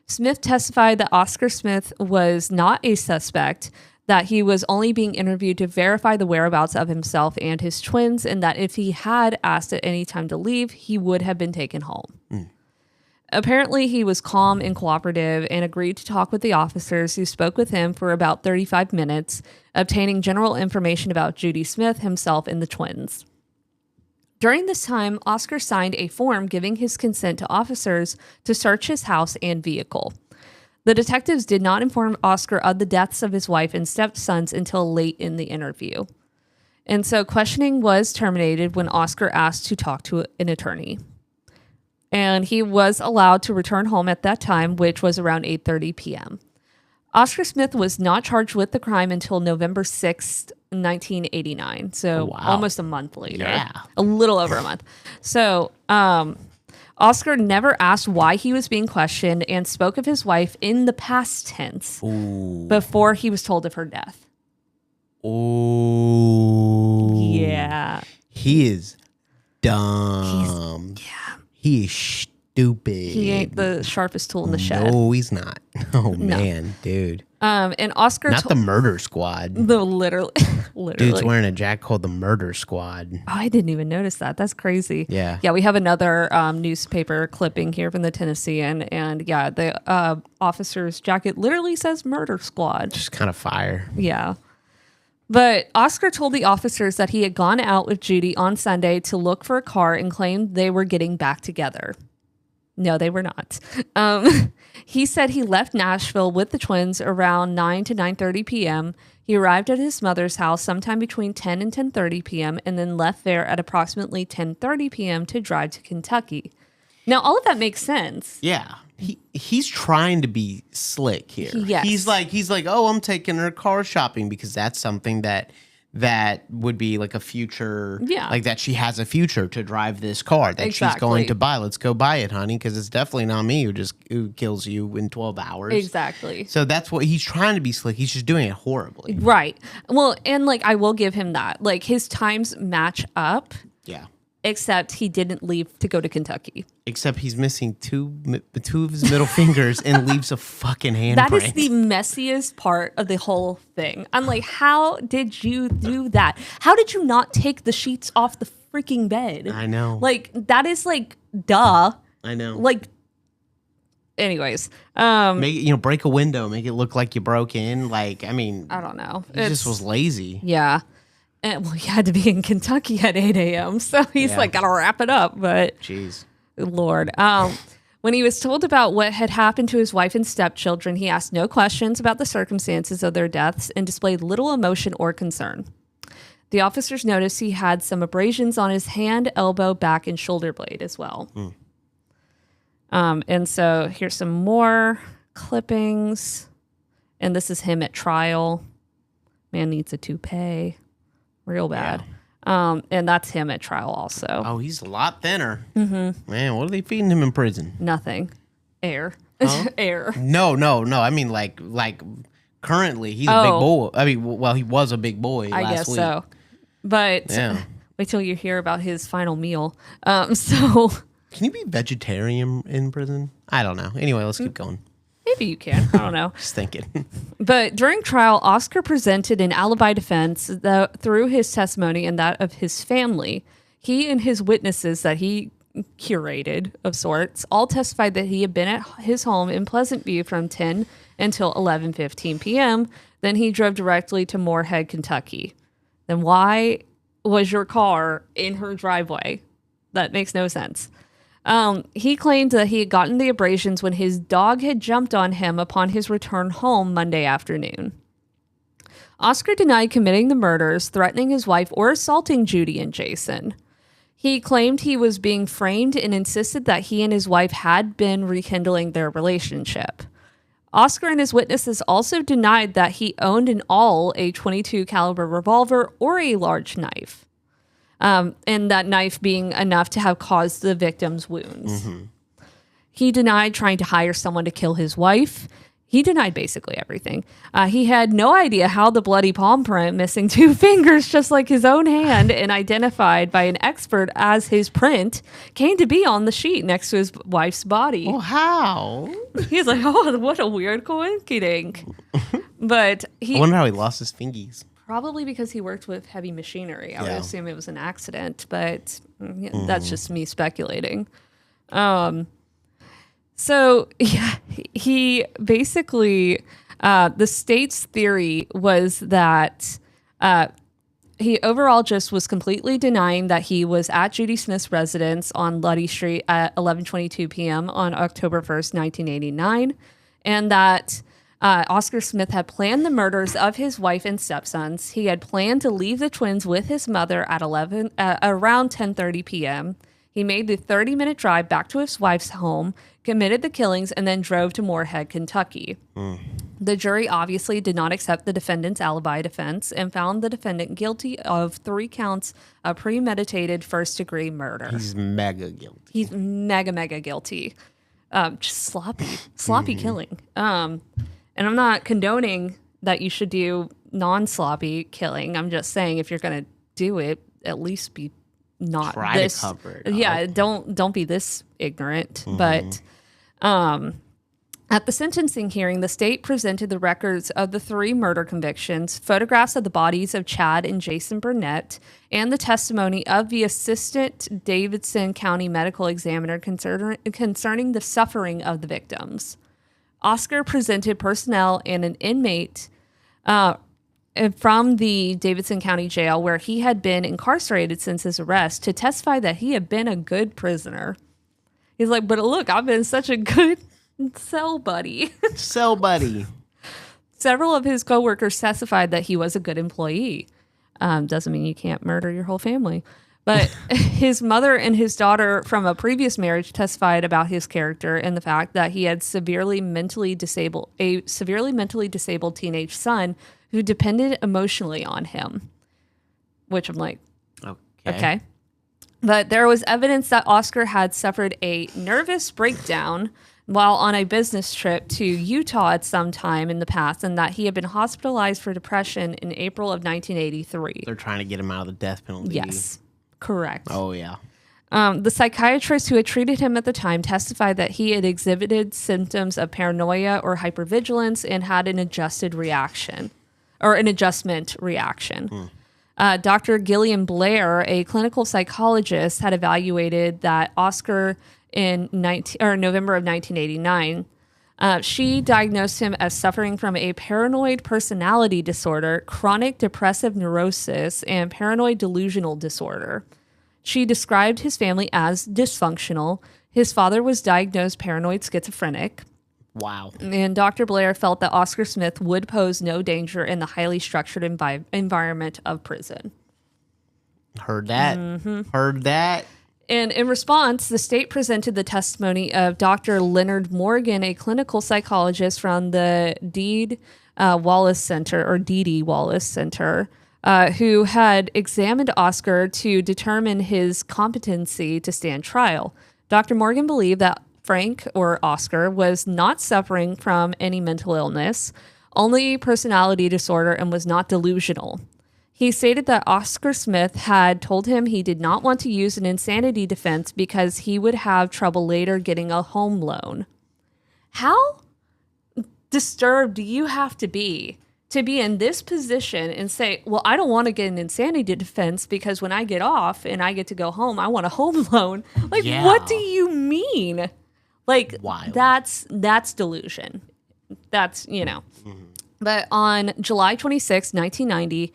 Speaker 1: Smith testified that Oscar Smith was not a suspect, that he was only being interviewed to verify the whereabouts of himself and his twins, and that if he had asked at any time to leave, he would have been taken home. Apparently, he was calm and cooperative and agreed to talk with the officers who spoke with him for about 35 minutes, obtaining general information about Judy Smith, himself, and the twins. During this time, Oscar signed a form giving his consent to officers to search his house and vehicle. The detectives did not inform Oscar of the deaths of his wife and stepsons until late in the interview. And so questioning was terminated when Oscar asked to talk to an attorney. And he was allowed to return home at that time, which was around 8:30 p.m. Oscar Smith was not charged with the crime until November 6th, 1989. So almost a month later.
Speaker 2: Yeah.
Speaker 1: A little over a month. So Oscar never asked why he was being questioned and spoke of his wife in the past tense before he was told of her death.
Speaker 2: Oh.
Speaker 1: Yeah.
Speaker 2: He is dumb. He is stupid.
Speaker 1: He ain't the sharpest tool in the shed.
Speaker 2: No, he's not. Oh, man, dude.
Speaker 1: And Oscar...
Speaker 2: Not the murder squad.
Speaker 1: Literally.
Speaker 2: Dude's wearing a jacket called the murder squad.
Speaker 1: Oh, I didn't even notice that. That's crazy.
Speaker 2: Yeah.
Speaker 1: Yeah, we have another newspaper clipping here from the Tennessean. And yeah, the officer's jacket literally says murder squad.
Speaker 2: Just kind of fire.
Speaker 1: Yeah. But Oscar told the officers that he had gone out with Judy on Sunday to look for a car and claimed they were getting back together. No, they were not. He said he left Nashville with the twins around 9 to 9:30 p.m. He arrived at his mother's house sometime between 10 and 10:30 p.m. and then left there at approximately 10:30 p.m. to drive to Kentucky. Now, all of that makes sense.
Speaker 2: Yeah. He's trying to be slick here.
Speaker 1: Yes.
Speaker 2: He's like, oh, I'm taking her car shopping because that's something that would be like a future, like that she has a future to drive this car that she's going to buy. Let's go buy it, honey, because it's definitely not me who kills you in 12 hours.
Speaker 1: Exactly.
Speaker 2: So that's what he's trying to be slick. He's just doing it horribly.
Speaker 1: Right. Well, and like I will give him that. Like his times match up.
Speaker 2: Yeah.
Speaker 1: Except he didn't leave to go to Kentucky.
Speaker 2: Except he's missing two of his middle fingers and leaves a fucking handprint.
Speaker 1: That is the messiest part of the whole thing. I'm like, how did you do that? How did you not take the sheets off the freaking bed?
Speaker 2: I know.
Speaker 1: Like, that is like, duh.
Speaker 2: I know.
Speaker 1: Like, anyways.
Speaker 2: Make it, break a window, make it look like you broke in. Like, I mean.
Speaker 1: I don't know.
Speaker 2: He just was lazy.
Speaker 1: Yeah. And, well, he had to be in Kentucky at 8 a.m. So he's like, gotta wrap it up. But,
Speaker 2: jeez,
Speaker 1: Lord. When he was told about what had happened to his wife and stepchildren, he asked no questions about the circumstances of their deaths and displayed little emotion or concern. The officers noticed he had some abrasions on his hand, elbow, back, and shoulder blade as well. And so here's some more clippings. And this is him at trial. Man needs a toupee. Real bad. Yeah. And that's him at trial also.
Speaker 2: Oh, he's a lot thinner. Mm-hmm. Man, what are they feeding him in prison?
Speaker 1: Nothing. Air.
Speaker 2: Huh?
Speaker 1: Air.
Speaker 2: No. I mean, like currently, he's a big boy. I mean, well, he was a big boy last week. I guess so. But wait till you hear about his final meal. So... Can you be vegetarian in prison? I don't know. Anyway, let's keep going.
Speaker 1: Maybe you can. I don't know.
Speaker 2: Just thinking.
Speaker 1: But during trial, Oscar presented an alibi defense through his testimony and that of his family. He and his witnesses that he curated, of sorts, all testified that he had been at his home in Pleasant View from 10 until 11:15 p.m. Then he drove directly to Moorhead, Kentucky. Then why was your car in her driveway? That makes no sense. He claimed that he had gotten the abrasions when his dog had jumped on him upon his return home Monday afternoon. Oscar denied committing the murders, threatening his wife, or assaulting Judy and Jason. He claimed he was being framed and insisted that he and his wife had been rekindling their relationship. Oscar and his witnesses also denied that he owned in all a .22 caliber revolver or a large knife. And that knife being enough to have caused the victim's wounds. Mm-hmm. He denied trying to hire someone to kill his wife. He denied basically everything. He had no idea how the bloody palm print, missing 2 fingers, just like his own hand, and identified by an expert as his print, came to be on the sheet next to his wife's body.
Speaker 2: Well, how?
Speaker 1: He's like, oh, what a weird coincidence. But I
Speaker 2: wonder how he lost his fingies.
Speaker 1: Probably because he worked with heavy machinery. I would assume it was an accident, but that's just me speculating. So, yeah, he basically, the state's theory was that he overall just was completely denying that he was at Judy Smith's residence on Luddy Street at 11:22 p.m. on October 1st, 1989, and that Oscar Smith had planned the murders of his wife and stepsons. He had planned to leave the twins with his mother at around 10:30 p.m. He made the 30-minute drive back to his wife's home, committed the killings, and then drove to Moorhead, Kentucky. The jury obviously did not accept the defendant's alibi defense and found the defendant guilty of 3 counts of premeditated first-degree murder.
Speaker 2: He's mega guilty.
Speaker 1: He's mega guilty. Just sloppy killing. And I'm not condoning that you should do non-sloppy killing. I'm just saying if you're going to do it, at least be not
Speaker 2: try
Speaker 1: this.
Speaker 2: To cover it.
Speaker 1: Yeah, don't be this ignorant. But at the sentencing hearing, the state presented the records of the 3 murder convictions, photographs of the bodies of Chad and Jason Burnett, and the testimony of the assistant Davidson County medical examiner concerning the suffering of the victims. Oscar presented personnel and an inmate from the Davidson County Jail, where he had been incarcerated since his arrest, to testify that he had been a good prisoner. He's like, but look, I've been such a good cell buddy.
Speaker 2: Cell buddy.
Speaker 1: Several of his coworkers testified that he was a good employee. Doesn't mean you can't murder your whole family. But his mother and his daughter from a previous marriage testified about his character and the fact that he had a severely mentally disabled teenage son who depended emotionally on him. Which I'm like, okay. But there was evidence that Oscar had suffered a nervous breakdown while on a business trip to Utah at some time in the past, and that he had been hospitalized for depression in April of 1983.
Speaker 2: They're trying to get him out of the death penalty.
Speaker 1: Yes, correct.
Speaker 2: Oh, yeah.
Speaker 1: The psychiatrist who had treated him at the time testified that he had exhibited symptoms of paranoia or hypervigilance and had an adjustment reaction. Dr. Gillian Blair, a clinical psychologist, had evaluated that Oscar in November of 1989. She diagnosed him as suffering from a paranoid personality disorder, chronic depressive neurosis, and paranoid delusional disorder. She described his family as dysfunctional. His father was diagnosed paranoid schizophrenic.
Speaker 2: Wow.
Speaker 1: And Dr. Blair felt that Oscar Smith would pose no danger in the highly structured environment of prison.
Speaker 2: Heard that. Heard that.
Speaker 1: And in response, the state presented the testimony of Dr. Leonard Morgan, a clinical psychologist from the Dede Wallace Center, who had examined Oscar to determine his competency to stand trial. Dr. Morgan believed that Frank, or Oscar, was not suffering from any mental illness, only personality disorder, and was not delusional. He stated that Oscar Smith had told him he did not want to use an insanity defense because he would have trouble later getting a home loan. How disturbed do you have to be in this position and say, well, I don't want to get an insanity defense because when I get off and I get to go home, I want a home loan. Like, yeah. What do you mean? Like, wild. That's delusion. That's, But on July 26, 1990,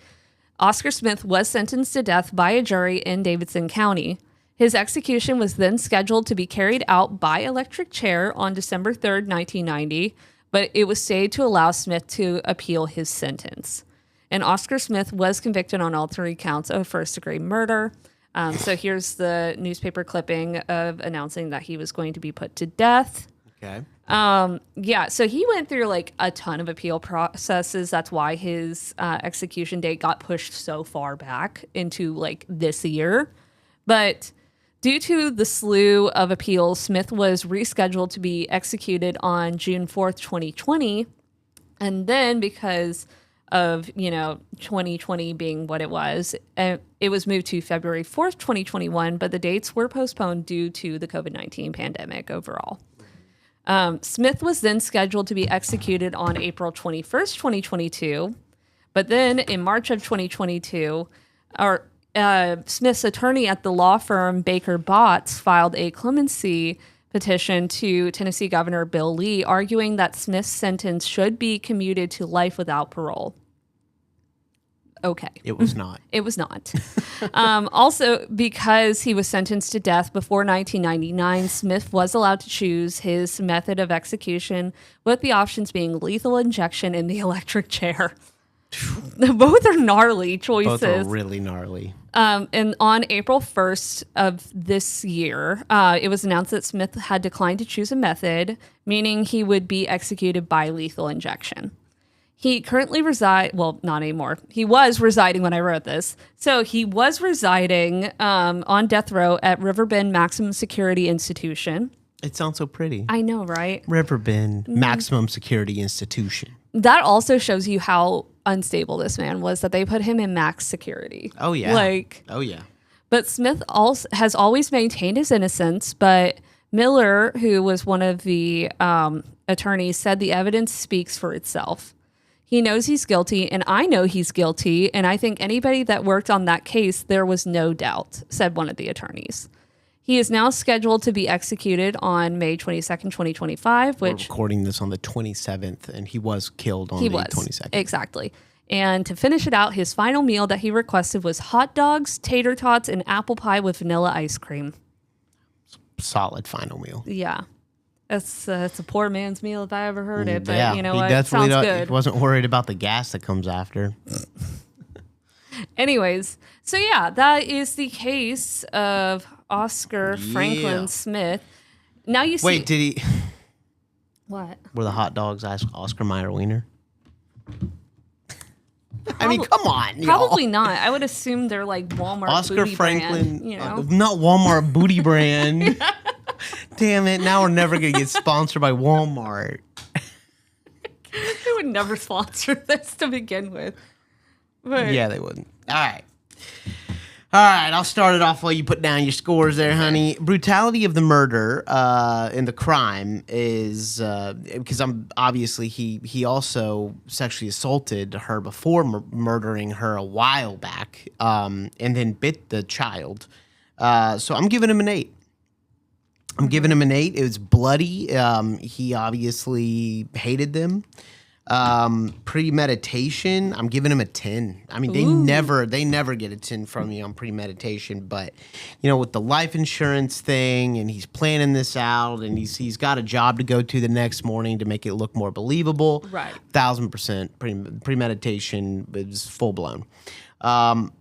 Speaker 1: Oscar Smith was sentenced to death by a jury in Davidson County. His execution was then scheduled to be carried out by electric chair on December 3rd, 1990, but it was stayed to allow Smith to appeal his sentence. And Oscar Smith was convicted on all 3 counts of first-degree murder. So here's the newspaper clipping of announcing that he was going to be put to death.
Speaker 2: Okay.
Speaker 1: So he went through like a ton of appeal processes. That's why his execution date got pushed so far back into like this year. But due to the slew of appeals, Smith was rescheduled to be executed on June 4th, 2020. And then because of, 2020 being what it was moved to February 4th, 2021, but the dates were postponed due to the COVID-19 pandemic overall. Smith was then scheduled to be executed on April 21st, 2022, but then in March of 2022, Smith's attorney at the law firm Baker Botts filed a clemency petition to Tennessee Governor Bill Lee, arguing that Smith's sentence should be commuted to life without parole. Okay.
Speaker 2: It was not.
Speaker 1: It was not. Also, because he was sentenced to death before 1999, Smith was allowed to choose his method of execution, with the options being lethal injection in the electric chair. both are gnarly choices.
Speaker 2: Both are really gnarly.
Speaker 1: And on April 1st of this year, it was announced that Smith had declined to choose a method, meaning he would be executed by lethal injection. He currently not anymore. He was residing when I wrote this. So he was residing on death row at Riverbend Maximum Security Institution.
Speaker 2: It sounds so pretty.
Speaker 1: I know, right?
Speaker 2: Riverbend Maximum Security Institution.
Speaker 1: That also shows you how unstable this man was, that they put him in max security.
Speaker 2: Oh, yeah. Oh, yeah.
Speaker 1: But Smith has always maintained his innocence, but Miller, who was one of the attorneys, said the evidence speaks for itself. He knows he's guilty, and I know he's guilty, and I think anybody that worked on that case, there was no doubt, said one of the attorneys. He is now scheduled to be executed on May 22nd, 2025, which...
Speaker 2: We're recording this on the 27th, and he was killed on the 22nd.
Speaker 1: Exactly. And to finish it out, his final meal that he requested was hot dogs, tater tots, and apple pie with vanilla ice cream.
Speaker 2: Solid final meal.
Speaker 1: Yeah. It's a poor man's meal if I ever heard it, but
Speaker 2: yeah,
Speaker 1: you know what? It sounds good.
Speaker 2: He wasn't worried about the gas that comes after.
Speaker 1: Anyways, so yeah, that is the case of Oscar Franklin Smith. Now you see...
Speaker 2: Wait, did he...
Speaker 1: What?
Speaker 2: Were the hot dogs Oscar Mayer Wiener? I mean, come on.
Speaker 1: Probably not. I would assume they're like Walmart
Speaker 2: Oscar
Speaker 1: booty
Speaker 2: Franklin,
Speaker 1: brand, you know?
Speaker 2: Not Walmart booty brand. Damn it. Now we're never going to get sponsored by Walmart.
Speaker 1: They would never sponsor this to begin with. But
Speaker 2: yeah, they wouldn't. All right. I'll start it off while you put down your scores there, honey. Brutality of the murder and the crime is because he also sexually assaulted her before murdering her a while back, and then bit the child. So I'm giving him an 8. I'm giving him an 8. It was bloody. He obviously hated them. Premeditation, I'm giving him a 10. I mean, they never get a 10 from me on premeditation, but with the life insurance thing, and he's planning this out, and he's got a job to go to the next morning to make it look more believable.
Speaker 1: Right.
Speaker 2: 1000% premeditation is full blown.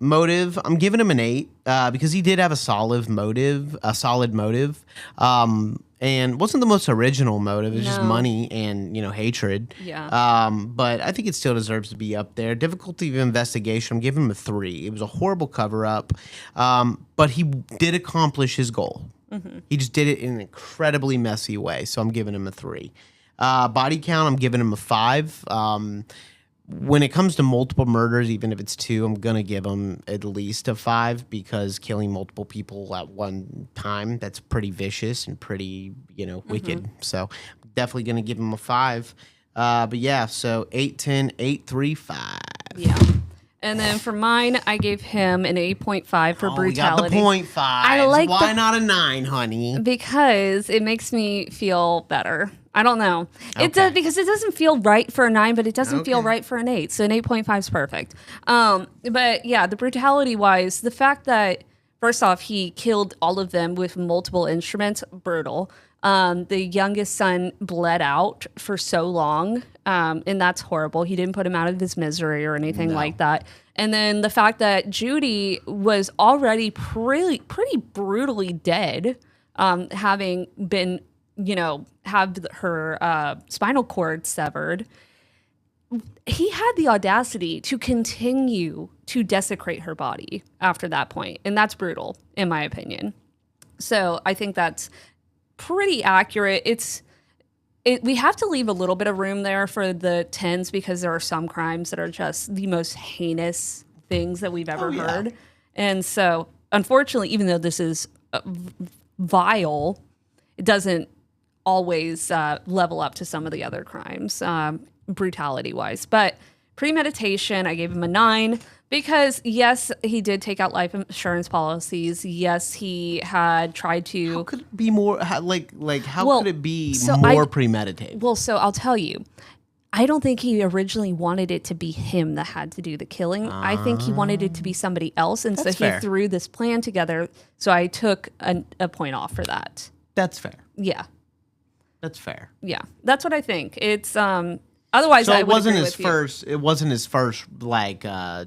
Speaker 2: Motive, I'm giving him an 8 because he did have a solid motive. And wasn't the most original motive. It was just money and, hatred.
Speaker 1: Yeah.
Speaker 2: But I think it still deserves to be up there. Difficulty of investigation, I'm giving him a 3. It was a horrible cover-up. But he did accomplish his goal. Mm-hmm. He just did it in an incredibly messy way. So I'm giving him a 3. Body count, I'm giving him a 5. When it comes to multiple murders, even if it's 2, I'm going to give him at least a 5 because killing multiple people at one time, that's pretty vicious and pretty, wicked. So I'm definitely going to give him a 5. But yeah, so 8, 10, 8, 3, 5.
Speaker 1: Yeah. And then for mine, I gave him an 8.5 for brutality.
Speaker 2: We got the 0.5.
Speaker 1: I like
Speaker 2: Why not a 9, honey?
Speaker 1: Because it makes me feel better. I don't know. Okay. It does, because it doesn't feel right for a 9, but it doesn't feel right for an 8. So an 8.5 is perfect. But yeah, the brutality wise, the fact that first off, he killed all of them with multiple instruments, brutal. The youngest son bled out for so long, and that's horrible. He didn't put him out of his misery or anything like that. And then the fact that Judy was already pretty brutally dead, having been, have her spinal cord severed. He had the audacity to continue to desecrate her body after that point, and that's brutal, in my opinion. So I think that's pretty accurate. We have to leave a little bit of room there for the 10s because there are some crimes that are just the most heinous things that we've ever heard. And so, unfortunately, even though this is vile, it doesn't always level up to some of the other crimes, brutality-wise. But premeditation, I gave him a 9. Because, yes, he did take out life insurance policies. Yes, he had tried to...
Speaker 2: How could it be more... How could it be more premeditated?
Speaker 1: Well, so I'll tell you. I don't think he originally wanted it to be him that had to do the killing. I think he wanted it to be somebody else. And so he threw this plan together. So I took a point off for that.
Speaker 2: That's fair.
Speaker 1: Yeah.
Speaker 2: That's fair.
Speaker 1: Yeah. That's what I think. It's... Otherwise,
Speaker 2: so
Speaker 1: I
Speaker 2: it
Speaker 1: would
Speaker 2: wasn't
Speaker 1: agree
Speaker 2: his
Speaker 1: with
Speaker 2: first.
Speaker 1: You.
Speaker 2: It wasn't his first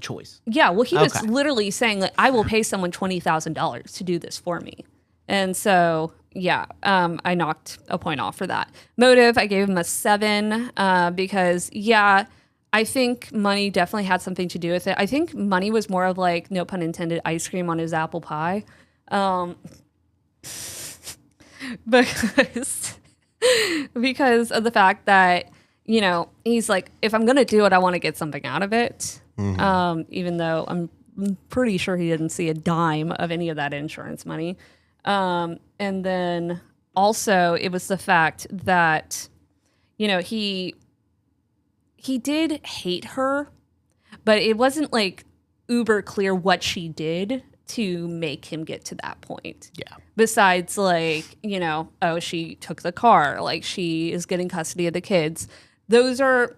Speaker 2: choice.
Speaker 1: Yeah, well, he was literally saying that I will pay someone $20,000 to do this for me, and so yeah, I knocked a point off for that. Motive, I gave him a 7 because yeah, I think money definitely had something to do with it. I think money was more of like, no pun intended, ice cream on his apple pie, because of the fact that. He's like, if I'm going to do it, I want to get something out of it. Even though I'm pretty sure he didn't see a dime of any of that insurance money. And then also it was the fact that, he did hate her, but it wasn't like uber clear what she did to make him get to that point.
Speaker 2: Yeah.
Speaker 1: Besides like, she took the car, like she is getting custody of the kids. Those are,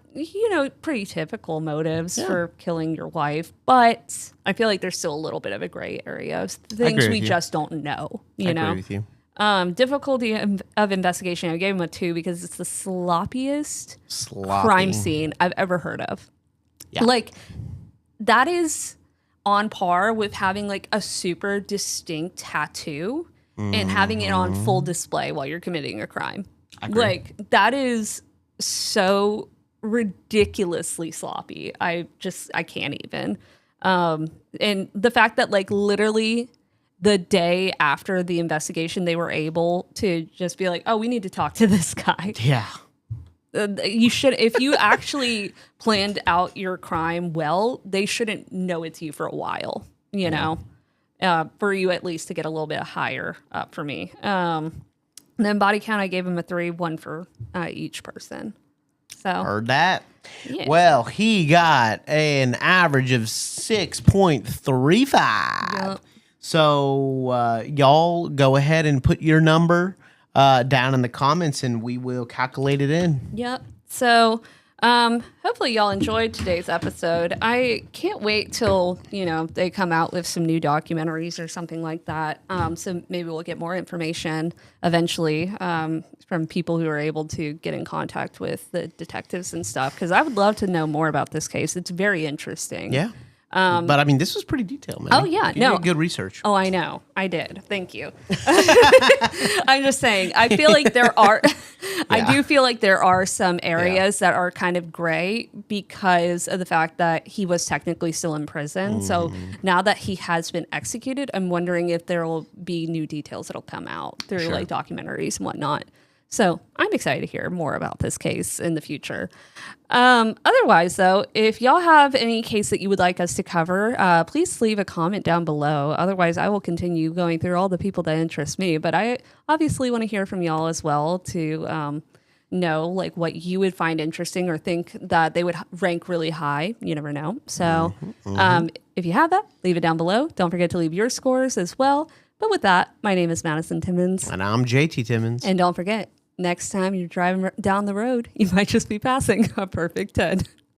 Speaker 1: pretty typical motives for killing your wife. But I feel like there's still a little bit of a gray area of things we just don't know, I
Speaker 2: agree with you.
Speaker 1: Difficulty of investigation, I gave him a 2 because it's the sloppiest crime scene I've ever heard of. Yeah. Like, that is on par with having like a super distinct tattoo and having it on full display while you're committing a crime. Like, that is so ridiculously sloppy. I can't even. And the fact that like literally the day after the investigation, they were able to just be like, oh, we need to talk to this guy.
Speaker 2: Yeah.
Speaker 1: You should, if you actually planned out your crime well, they shouldn't know it's you for a while, for you at least to get a little bit higher up for me. And then body count, I gave him a 3, 1 for each person. So
Speaker 2: heard that.
Speaker 1: Yeah.
Speaker 2: Well, he got an average of 6.35. Yep. So y'all go ahead and put your number down in the comments, and we will calculate it in.
Speaker 1: Yep. So hopefully y'all enjoyed today's episode. I can't wait till, they come out with some new documentaries or something like that. So maybe we'll get more information eventually from people who are able to get in contact with the detectives and stuff. Because I would love to know more about this case. It's very interesting.
Speaker 2: Yeah. But I mean, this was pretty detailed, man.
Speaker 1: Oh yeah,
Speaker 2: you did good research.
Speaker 1: Oh, I know, I did. Thank you. I'm just saying. I feel like there are. I do feel like there are some areas that are kind of gray because of the fact that he was technically still in prison. So now that he has been executed, I'm wondering if there will be new details that'll come out through like documentaries and whatnot. So I'm excited to hear more about this case in the future. Otherwise, though, if y'all have any case that you would like us to cover, please leave a comment down below. Otherwise, I will continue going through all the people that interest me. But I obviously want to hear from y'all as well to know like what you would find interesting or think that they would rank really high. You never know. So if you have that, leave it down below. Don't forget to leave your scores as well. But with that, my name is Madison Timmons.
Speaker 2: And I'm JT Timmons.
Speaker 1: And don't forget, next time you're driving down the road, you might just be passing a perfect 10.